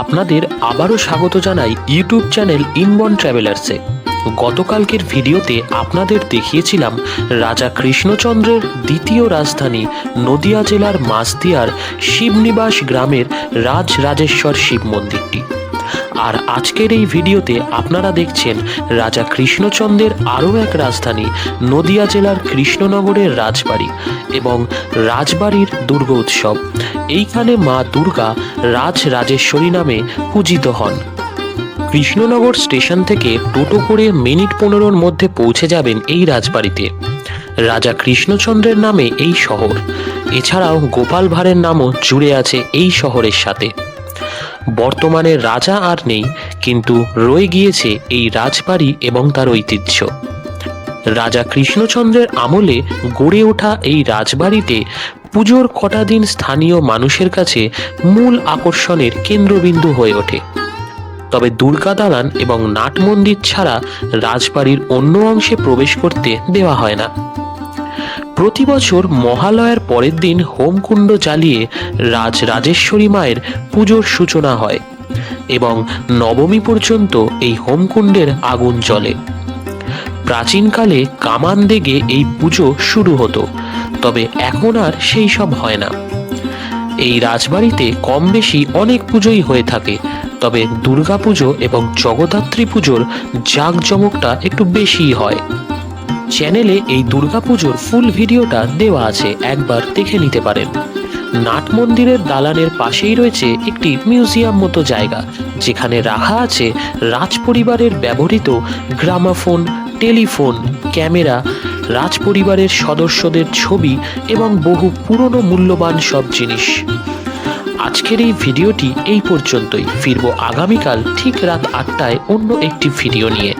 আপনাদের আবারও স্বাগত জানাই ইউটিউব চ্যানেল ইনবর্ন ট্রাভেলার্সে। গতকালকের ভিডিওতে আপনাদের দেখিয়েছিলাম রাজা কৃষ্ণচন্দ্রের দ্বিতীয় রাজধানী নদিয়া জেলার মাসদিয়ার শিবনিবাস গ্রামের রাজরাজেশ্বর শিব মন্দিরটি। আর আজকের এই ভিডিওতে আপনারা দেখছেন রাজা কৃষ্ণচন্দ্রের আরও এক রাজধানী নদিয়া জেলার কৃষ্ণনগরের রাজবাড়ি এবং রাজবাড়ির দুর্গা উৎসব। এইখানে মা দুর্গা রাজরাজেশ্বরী নামে পূজিত হন। কৃষ্ণনগর স্টেশন থেকে টোটো করে মিনিট 15-র মধ্যে পৌঁছে যাবেন এই রাজবাড়িতে। রাজা কৃষ্ণচন্দ্রের নামে এই শহর, এছাড়াও গোপাল ভাঁড়ের নামও জুড়ে আছে এই শহরের সাথে। বর্তমানে রাজা আর নেই, কিন্তু রয়ে গিয়েছে এই রাজবাড়ি এবং তার ঐতিহ্য। রাজা কৃষ্ণচন্দ্রের আমলে গড়ে ওঠা এই রাজবাড়িতে পুজোর কটা দিন স্থানীয় মানুষের কাছে মূল আকর্ষণের কেন্দ্রবিন্দু হয়ে ওঠে। তবে দুর্গা দালান এবং নাট মন্দির ছাড়া রাজবাড়ির অন্য অংশে প্রবেশ করতে দেওয়া হয় না। প্রতি বছর মহালয়ার পরের দিন হোমকুণ্ড জ্বালিয়ে রাজরাজেশ্বরী মায়ের পুজোর সূচনা হয় এবং নবমী পর্যন্ত এই হোমকুণ্ডের আগুন জ্বলে। প্রাচীনকালে কামান দেগে এই পুজো শুরু হতো, তবে এখন আর সেই সব হয় না। এই রাজবাড়িতে কম বেশি অনেক পুজোই হয়ে থাকে, তবে দুর্গাপুজো এবং জগদ্ধাত্রী পুজোর জাঁকজমকটা একটু বেশিই হয়। চ্যানেলে এই দুর্গাপুজোর ফুল ভিডিওটা দেওয়া আছে, একবার দেখে নিতে পারেন। নাট মন্দিরের দালানের পাশেই রয়েছে একটি মিউজিয়াম মতো জায়গা, যেখানে রাখা আছে রাজপরিবারের ব্যবহৃত গ্রামাফোন, টেলিফোন, ক্যামেরা, রাজপরিবারের সদস্যদের ছবি এবং বহু পুরনো মূল্যবান সব জিনিস। আজকের এই ভিডিওটি এই পর্যন্তই। ফিরবো আগামীকাল ঠিক রাত 8টায় অন্য একটি ভিডিও নিয়ে।